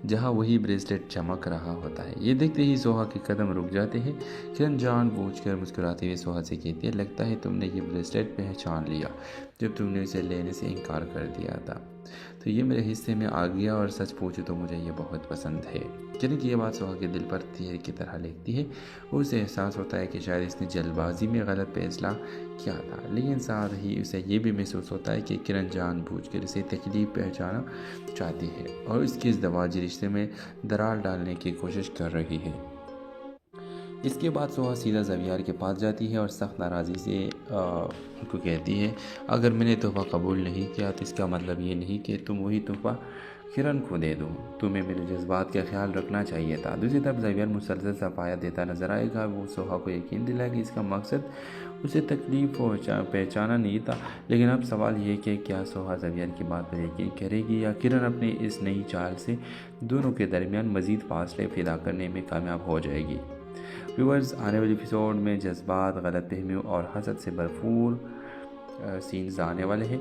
جہاں وہی بریسلیٹ چمک رہا ہوتا ہے۔ یہ دیکھتے ہی سوہا کے قدم رک جاتے ہیں۔ کرن جان بوجھ کر مسکراتے ہوئے سوہا سے کہتی ہے، لگتا ہے تم نے یہ بریسلیٹ پہچان لیا جب تم نے اسے لینے سے انکار کر دیا تھا، تو یہ میرے حصے میں آ گیا، اور سچ پوچھو تو مجھے یہ بہت پسند ہے۔ کرن کی یہ بات سوہا کے دل پر تیر کی طرح لگتی ہے۔ اسے احساس ہوتا ہے کہ شاید اس نے جلد بازی میں غلط فیصلہ کیا تھا، لیکن ساتھ ہی اسے یہ بھی محسوس ہوتا ہے کہ کرن جان بوجھ کر اسے تکلیف پہنچانا چاہتی ہے اور اس کے ازدواجی رشتے میں درار ڈالنے کی کوشش کر رہی ہے۔ اس کے بعد سوہا سیدھا زیویئر کے پاس جاتی ہے اور سخت ناراضی سے ان کو کہتی ہے، اگر میں نے تحفہ قبول نہیں کیا تو اس کا مطلب یہ نہیں کہ تم وہی تحفہ کرن کو دے دو، تمہیں میرے جذبات کا خیال رکھنا چاہیے تھا۔ دوسری طرف زیویئر مسلسل صفایہ دیتا نظر آئے گا۔ وہ سوہا کو یقین دلائے کہ اس کا مقصد اسے تکلیف پہچانا نہیں تھا، لیکن اب سوال یہ کہ کیا سوہا زیویئر کی بات پر یقین کرے گی یا کرن اپنی اس نئی چال سے دونوں کے درمیان مزید فاصلے پیدا کرنے میں کامیاب ہو جائے گی۔ ویورز، آنے والے ایپیسوڈ میں جذبات، غلط فہمیوں اور حسد سے بھرپور سینز آنے والے ہیں،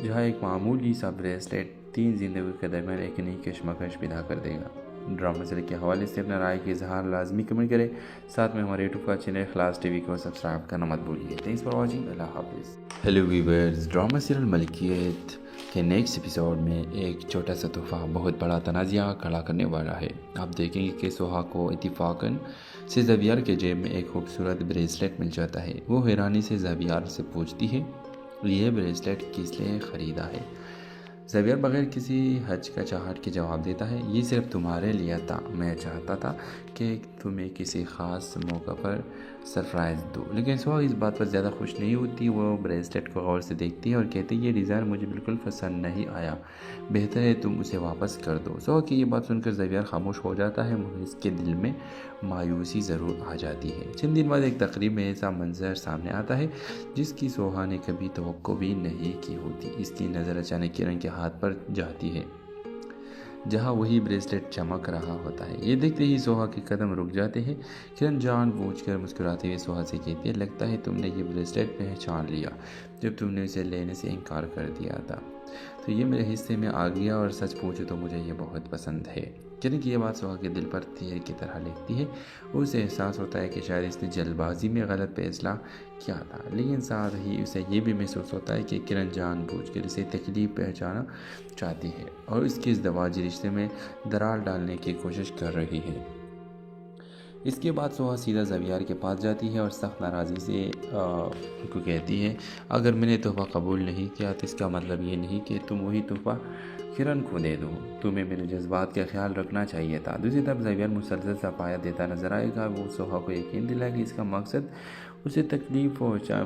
جہاں ایک معمولی سا بریسلیٹ تین زندگیوں کے درمیان ایک نئی کشمکش پیدا کر دے گا۔ ڈرامہ سیریل کے حوالے سے اپنا رائے کا اظہار لازمی کمنٹ کریں، ساتھ میں ہمارے یوٹیوب کا چینل خلاص ٹی وی کو سبسکرائب کرنا مت بھولیے۔ تھینکس فار واچنگ، اللہ حافظ۔ ہیلو ویورز، ڈرامہ سیریل ملکیت کے نیکسٹ ایپیسوڈ میں ایک چھوٹا سا تحفہ بہت بڑا تنازعہ کھڑا کرنے والا ہے۔ آپ دیکھیں گے کہ سوہا کو اتفاقاً سے زیویئر کے جیب میں ایک خوبصورت بریسلیٹ مل جاتا ہے۔ وہ حیرانی سے زیویئر سے پوچھتی ہے، یہ بریسلیٹ کس لیے خریدا ہے؟ زیویئر بغیر کسی ہچکچاہٹ کے جواب دیتا ہے، یہ صرف تمہارے لیے تھا، میں چاہتا تھا کہ تمہیں کسی خاص موقع پر سرپرائز دو۔ لیکن سوہا اس بات پر زیادہ خوش نہیں ہوتی۔ وہ بریسلیٹ کو غور سے دیکھتی ہے اور کہتی ہے، یہ ڈیزائن مجھے بالکل پسند نہیں آیا، بہتر ہے تم اسے واپس کر دو۔ سوہا کی یہ بات سن کر زیویئر خاموش ہو جاتا ہے، مگر اس کے دل میں مایوسی ضرور آ جاتی ہے۔ چند دن بعد ایک تقریب میں ایسا منظر سامنے آتا ہے جس کی سوہا نے کبھی توقع بھی نہیں کی ہوتی۔ اس کی نظر اچانک کرن کے ہاتھ پر جاتی ہے جہاں وہی بریسلیٹ چمک رہا ہوتا ہے۔ یہ دیکھتے ہی سوہا کے قدم رک جاتے ہیں۔ کرن جان بوجھ کر مسکراتے ہوئے سوہا سے کہتی ہے، لگتا ہے تم نے یہ بریسلیٹ پہچان لیا جب تم نے اسے لینے سے انکار کر دیا تھا، تو یہ میرے حصے میں آ گیا، اور سچ پوچھو تو مجھے یہ بہت پسند ہے۔ کرن کی یہ بات سوہا کے دل پر تیر کی طرح لگتی ہے۔ اسے احساس ہوتا ہے کہ شاید اس نے جلد بازی میں غلط فیصلہ کیا تھا، لیکن ساتھ ہی اسے یہ بھی محسوس ہوتا ہے کہ کرن جان بوجھ کر اسے تکلیف پہنچانا چاہتی ہے اور اس کے ازدواجی رشتے میں درار ڈالنے کی کوشش کر رہی ہے۔ اس کے بعد سوہا سیدھا زیویئر کے پاس جاتی ہے اور سخت ناراضی سے ان کو کہتی ہے، اگر میں نے تحفہ قبول نہیں کیا تو اس کا مطلب یہ نہیں کہ تم وہی تحفہ کرن کو دے دو، تمہیں میرے جذبات کا خیال رکھنا چاہیے تھا۔ دوسری طرف زیویئر مسلسل صفایہ دیتا نظر آئے گا۔ وہ سوہا کو یقین دلائے کہ اس کا مقصد اسے تکلیف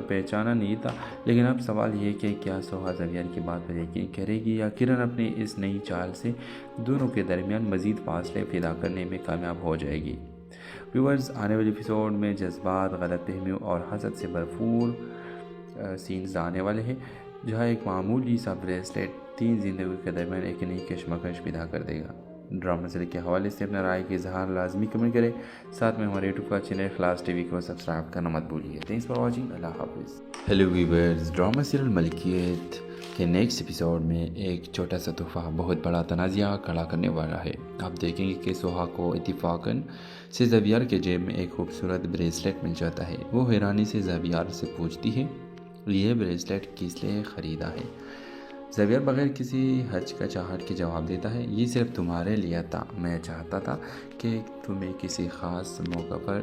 پہچانا نہیں تھا، لیکن اب سوال یہ کہ کیا سوہا زیویئر کی بات پر یقین کرے گی یا کرن اپنی اس نئی چال سے دونوں کے درمیان مزید فاصلے پیدا کرنے میں کامیاب ہو جائے گی۔ ویورز، آنے والے ایپیسوڈ میں جذبات، غلط فہمیوں اور حسد سے بھرپور سینز آنے والے ہیں، جہاں ایک معمولی سا بریسلیٹ تین زندگیوں کے درمیان ایک نئی کشمکش پیدا کر دے گا۔ ڈرامہ سیریل کے حوالے سے اپنا رائے کا اظہار لازمی کمنٹ کریں، ساتھ میں ہمارے یوٹیوب کا چینل خلاص ٹی وی کو سبسکرائب کرنا مت بھولیے۔ تھینکس فار واچنگ، اللہ حافظ۔ ہیلو ویورز، ڈرامہ سیریل ملکیت کے نیکسٹ ایپیسوڈ میں ایک چھوٹا سا تحفہ بہت بڑا تنازعہ کھڑا کرنے والا ہے۔ آپ دیکھیں گے کہ سوہا کو اتفاقاً سے زیویئر کے جیب میں ایک خوبصورت بریسلیٹ مل جاتا ہے۔ وہ حیرانی سے زیویئر سے پوچھتی ہے، یہ بریسلیٹ کس لیے خریدا ہے؟ زیویئر بغیر کسی ہچکچاہٹ کے جواب دیتا ہے، یہ صرف تمہارے لیے تھا، میں چاہتا تھا کہ تمہیں کسی خاص موقع پر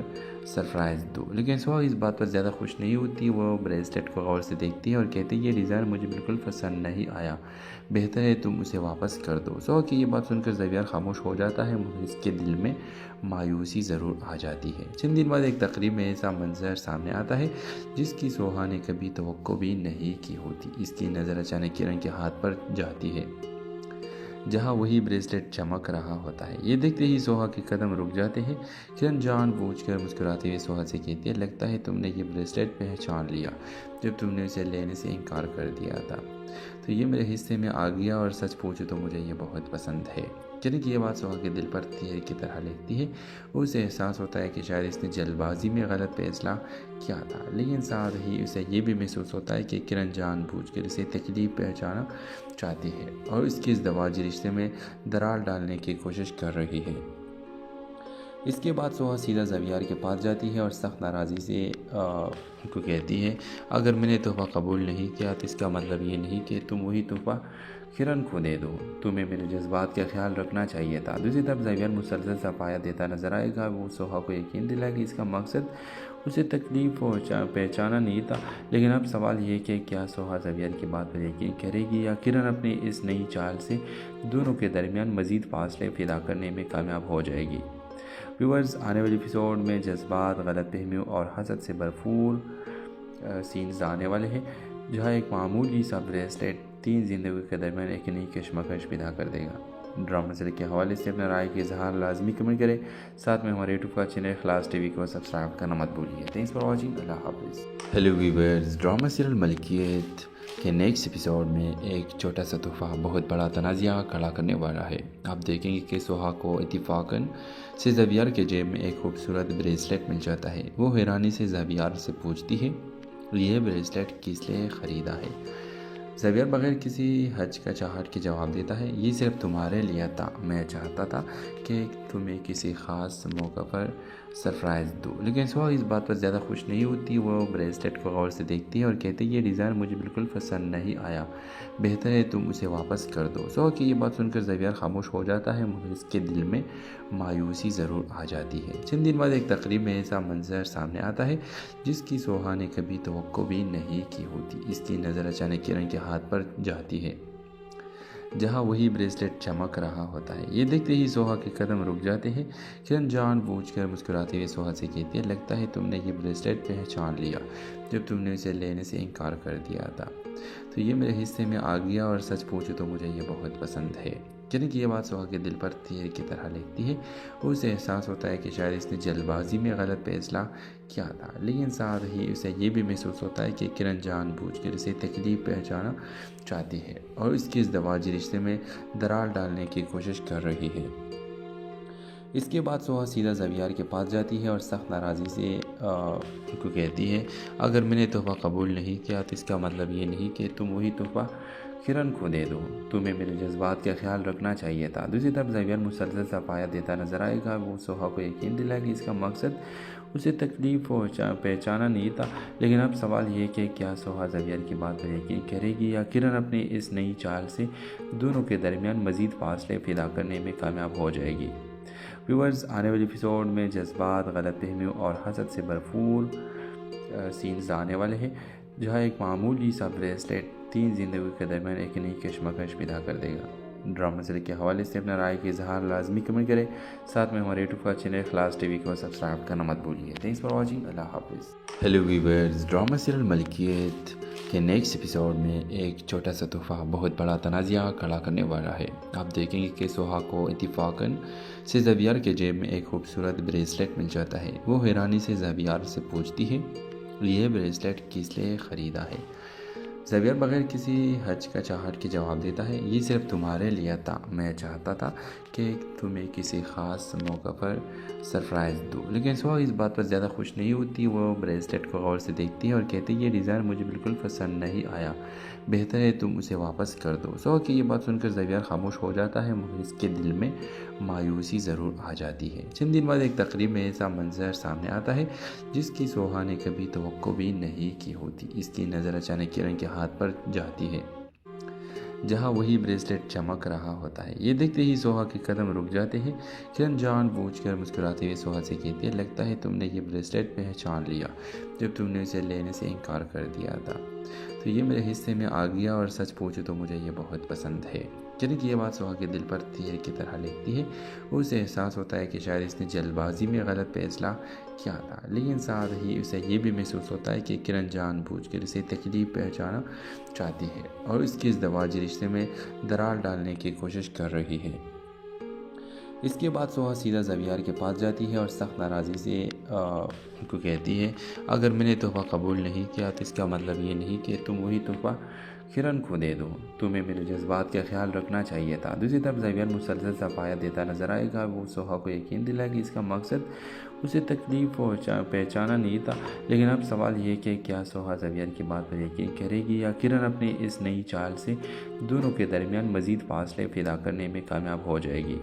سرپرائز دو۔ لیکن سوہا اس بات پر زیادہ خوش نہیں ہوتی۔ وہ بریسلیٹ کو غور سے دیکھتی ہے اور کہتی ہے، یہ ڈیزائن مجھے بالکل پسند نہیں آیا، بہتر ہے تم اسے واپس کر دو۔ سوہا کی یہ بات سن کر زیویئر خاموش ہو جاتا ہے، مگر اس کے دل میں مایوسی ضرور آ جاتی ہے۔ چند دن بعد ایک تقریب میں ایسا منظر سامنے آتا ہے جس کی سوہا نے کبھی توقع بھی نہیں کی ہوتی۔ اس کی نظر اچانک کرن کے ہاتھ پر جاتی ہے जहां वही ब्रेसलेट चमक रहा होता है। ये देखते ही सोहा के कदम रुक जाते हैं। किरण जानबूझकर मुस्कुराते हुए सोहा से कहती है, लगता है तुमने ये ब्रेसलेट पहचान लिया जब तुमने उसे लेने से इनकार कर दिया था। तो ये मेरे हिस्से में आ गया और सच पूछो तो मुझे ये बहुत पसंद है। किरण की ये बात सोहा के दिल पर तीर की तरह लगती है। उसे एहसास होता है कि शायद इसने जल्दबाजी में गलत फैसला किया था, लेकिन साथ ही उसे ये भी महसूस होता है कि किरण जानबूझकर इसे तकलीफ पहुंचाना चाहती है और इसके इस दवाजी रिश्ते में दरार डालने की कोशिश कर रही है। इसके बाद सोहा सीधा ज़वियार के पास जाती है और सख्त नाराज़ी से उनको कहती है, अगर मैंने तोहफ़ा कबूल नहीं किया तो इसका मतलब ये नहीं कि तुम वही तोहफ़ा किरण को दे दो। तुम्हें मेरे जज्बात का ख्याल रखना चाहिए था। दूसरी तरफ ज़वियार मुसलसल सफाया देता नजर आएगा। वो सोहा को यकीन दिलाए कि इसका मकसद उसे तकलीफ पहचाना नहीं था, लेकिन अब सवाल ये कि क्या सोहा ज़वियार की बात पर यकीन करेगी या किरण अपनी इस नई चाल से दोनों के दरमियान मज़ीद फासले पैदा करने में कामयाब हो जाएगी। व्यूअर्स, आने वाले एपिसोड में जज्बात, गलतफहमियों और हसद से भरपूर सीन्स आने वाले हैं, जहां एक मामूली सा ब्रेसलेट 3 जिंदगी के दरमियान एक नई कशमकश पैदा कर देगा। ड्रामा सीरियल के हवाले से अपना राय के इजहार लाजमी कमेंट करें। साथ में हमारे यूट्यूब का चैनल खलास टीवी को सब्सक्राइब करना मत भूलिए। Thanks for watching. अल्लाह हाफिज़। Hello viewers, drama serial Malkiyat के नेक्स्ट एपिसोड में एक छोटा सा तोहफ़ा बहुत बड़ा तनाज़ा खड़ा करने वाला है। आप देखेंगे कि सोहा को इत्तिफाकन से ज़वियार के जेब में एक खूबसूरत ब्रेसलेट मिल जाता है। वो हैरानी से ज़वियार से पूछती है, यह ब्रेसलेट किस लिए ख़रीदा है? ज़वियार बगैर किसी हचकिचाहट के जवाब देता है, ये सिर्फ तुम्हारे लिए था। मैं चाहता था कि तुम्हें किसी ख़ास मौका पर सरप्राइज़ दूँ। लेकिन सोहा इस बात पर ज़्यादा खुश नहीं होती। वो ब्रेसलेट को गौर से देखती है और कहती है, ये डिज़ाइन मुझे बिल्कुल पसंद नहीं आया, बेहतर है तुम उसे वापस कर दो। सोहा की ये बात सुनकर ज़वियार खामोश हो जाता है, मगर इसके दिल में मायूसी ज़रूर आ जाती है। चंद दिन बाद एक तकरीब में ऐसा मंजर सामने आता है जिसकी सोहा ने कभी तवक्को भी नहीं की होती। इसकी नज़र अचानक किरण के हाथ पर जाती है, जहां वही ब्रेसलेट चमक रहा होता है। ये देखते ही सोहा के कदम रुक जाते हैं। किरण जानबूझकर मुस्कुराते हुए सोहा से कहती है, लगता है तुमने ये ब्रेसलेट पहचान लिया जब तुमने उसे लेने से इनकार कर दिया था। तो ये मेरे हिस्से में आ गया और सच पूछो तो मुझे ये बहुत पसंद है। किरण की ये बात सोहा के दिल पर तीर की तरह लगती है। उसे एहसास होता है कि शायद इसने जल्दबाजी में गलत फैसला किया था, लेकिन साथ ही उसे ये भी महसूस होता है कि किरण जानबूझकर इसे तकलीफ पहुंचाना चाहती है और इसके इस दवाजी रिश्ते में दरार डालने की कोशिश कर रही है। इसके बाद सोहा सीधा ज़वियार के पास जाती है और सख्त नाराज़ी से उनको कहती है, अगर मैंने तोहफ़ा कबूल नहीं किया तो इसका मतलब ये नहीं कि तुम वही तोहफ़ा किरण को दे दो। तुम्हें मेरे जज्बात का ख्याल रखना चाहिए था। दूसरी तरफ ज़वियार मुसलसल सफाया देता नजर आएगा। वो सोहा को यकीन दिलाए कि इसका मकसद उसे तकलीफ पहचाना नहीं था, लेकिन अब सवाल ये कि क्या सोहा ज़वियार की बात पर यकीन करेगी या किरण अपनी इस नई चाल से दोनों के दरमियान मज़ीद फासले पैदा करने में कामयाब हो जाएगी। व्यूअर्स, आने वाले एपिसोड में जज्बात, गलतफहमियों और हसद से भरपूर सीन्स आने वाले हैं, जहां एक मामूली सा ब्रेसलेट 3 जिंदगी के दरमियान एक नई कशमकश पैदा कर देगा। ड्रामा सीरियल के हवाले से अपना राय के इजहार लाजमी कमेंट करें। साथ में हमारे यूट्यूब का चैनल खलास टीवी को सब्सक्राइब करना मत भूलिए। Thanks for watching. अल्लाह हाफिज़। Hello viewers, drama serial Malkiyat के नेक्स्ट एपिसोड में एक छोटा सा तोहफ़ा बहुत बड़ा तनाज़ा खड़ा करने वाला है। आप देखेंगे कि सोहा को इत्तिफाकन से ज़वियार के जेब में एक खूबसूरत ब्रेसलेट मिल जाता है। वो हैरानी से ज़वियार से पूछती है, यह ब्रेसलेट किस लिए ख़रीदा है? ज़वियार बगैर किसी हचकिचाहट के जवाब देता है, ये सिर्फ तुम्हारे लिए था। मैं चाहता था कि तुम्हें किसी ख़ास मौका पर सरप्राइज़ दूँ। लेकिन सोहा इस बात पर ज़्यादा खुश नहीं होती। वो ब्रेसलेट को गौर से देखती है और कहती है, ये डिज़ाइन मुझे बिल्कुल पसंद नहीं आया, बेहतर है तुम उसे वापस कर दो। सोहा की ये बात सुनकर ज़वियार खामोश हो जाता है, मगर इसके दिल में मायूसी ज़रूर आ जाती है। चंद दिन बाद एक तकरीब में ऐसा मंजर सामने आता है जिसकी सोहा ने कभी तवक्को भी नहीं की होती। इसकी नज़र अचानक किरण के हाथ पर जाती है, जहां वही ब्रेसलेट चमक रहा होता है। ये देखते ही सोहा के कदम रुक जाते हैं। किरण जानबूझकर मुस्कुराते हुए सोहा से कहती है, लगता है तुमने ये ब्रेसलेट पहचान लिया जब तुमने उसे लेने से इनकार कर दिया था। تو یہ میرے حصے میں آ گیا اور سچ پوچھو تو مجھے یہ بہت پسند ہے۔ یعنی کہ یہ بات سہا کے دل پر تیر کی طرح لگتی ہے۔ اسے احساس ہوتا ہے کہ شاید اس نے جلد بازی میں غلط فیصلہ کیا تھا، لیکن ساتھ ہی اسے یہ بھی محسوس ہوتا ہے کہ کرن جان بوجھ کر اسے تکلیف پہنچانا چاہتی ہے اور اس کے ازدواجی رشتے میں درار ڈالنے کی کوشش کر رہی ہے۔ اس کے بعد سہا سیدھا زویار کے پاس جاتی ہے اور سخت ناراضی سے ان کو کہتی ہے، اگر میں نے تحفہ قبول نہیں کیا تو اس کا مطلب یہ نہیں کہ تم وہی تحفہ کرن کو دے دو، تمہیں میرے جذبات کا خیال رکھنا چاہیے تھا۔ دوسری طرف زویار مسلسل صفایا دیتا نظر آئے گا۔ وہ سہا کو یقین دلائے کہ اس کا مقصد اسے تکلیف پہنچانا نہیں تھا، لیکن اب سوال یہ کہ کیا سہا زویار کی بات پر یقین کرے گی یا کرن اپنی اس نئی چال سے دونوں کے درمیان مزید فاصلے پیدا کرنے میں کامیاب ہو جائے گی۔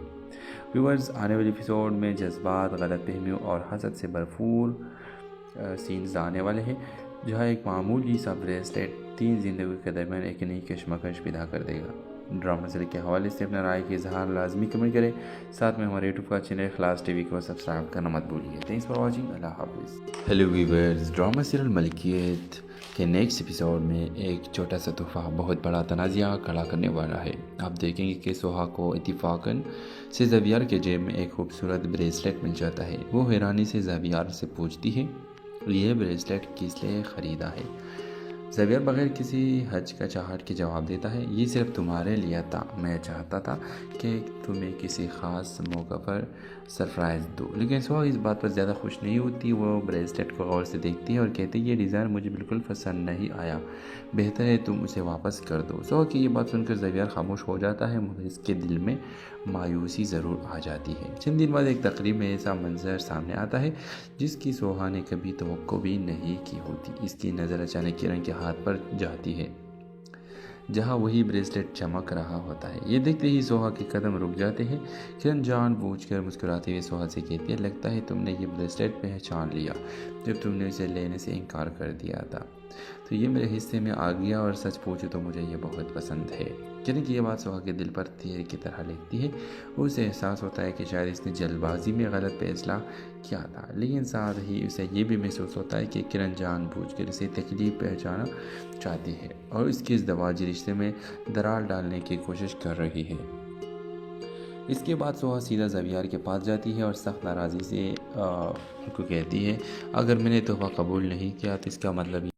ویورز، آنے والے ایپیسوڈ میں جذبات، غلط فہمیوں اور حسد سے بھرپور سینز آنے والے ہیں، جہاں ایک معمولی سا بریسلیٹ 3 زندگیوں کے درمیان ایک نئی کشمکش پیدا کر دے گا۔ ڈرامہ سیریز کے حوالے سے اپنا رائے کا اظہار لازمی کمنٹ کریں، ساتھ میں ہمارے یوٹیوب کا چینل اخلاص ٹی وی کو سبسکرائب کرنا مت بھولیے۔ تھینکس فار واچنگ، اللہ حافظ۔ ہیلو ویورز، ڈرامہ سیریل ملکیت کے نیکسٹ ایپیسوڈ میں ایک چھوٹا سا تحفہ بہت بڑا تنازعہ کھڑا کرنے والا ہے۔ آپ دیکھیں گے کہ سہا کو اتفاقاً سے زویار کے جیب میں ایک خوبصورت بریسلیٹ مل جاتا ہے۔ وہ حیرانی سے زویار سے پوچھتی ہے، یہ بریسلیٹ کس لیے خریدا ہے؟ زویار بغیر کسی ہچکچاہٹ کے جواب دیتا ہے، یہ صرف تمہارے لیے تھا، میں چاہتا تھا کہ تمہیں کسی خاص موقع پر سرپرائز دو۔ لیکن سہا اس بات پر زیادہ خوش نہیں ہوتی۔ وہ بریسلیٹ کو غور سے دیکھتی ہے اور کہتی ہے، یہ ڈیزائن مجھے بالکل پسند نہیں آیا، بہتر ہے تم اسے واپس کر دو۔ سہا کی یہ بات سن کر زویار خاموش ہو جاتا ہے، مگر اس کے دل میں مایوسی ضرور آ جاتی ہے۔ چند دن بعد ایک تقریب میں ایسا منظر سامنے آتا ہے جس کی سہا نے کبھی توقع بھی نہیں کی ہوتی۔ اس کی نظر اچانک کرن کے ہاتھ پر جاتی ہے جہاں وہی بریسلیٹ چمک رہا ہوتا ہے۔ یہ دیکھتے ہی سہا کے قدم رک جاتے ہیں۔ کرن جان بوجھ کر مسکراتے ہوئے سہا سے کہتی ہے، لگتا ہے تم نے یہ بریسلیٹ پہچان لیا جب تم نے اسے لینے سے انکار کر دیا تھا۔ تو یہ میرے حصے میں آ گیا اور سچ پوچھو تو مجھے یہ بہت پسند ہے۔ یعنی کہ یہ بات سہا کے دل پر تیر کی طرح لگتی ہے۔ اسے احساس ہوتا ہے کہ شاید اس نے جلد بازی میں غلط فیصلہ کیا تھا، لیکن ساتھ ہی اسے یہ بھی محسوس ہوتا ہے کہ کرن جان بوجھ کر اسے تکلیف پہنچانا چاہتی ہے اور اس کے ازدواجی رشتے میں درار ڈالنے کی کوشش کر رہی ہے۔ اس کے بعد سہا سیدھا زویار کے پاس جاتی ہے اور سخت ناراضی سے ان کو کہتی ہے، اگر میں نے تحفہ قبول نہیں کیا تو اس کا مطلب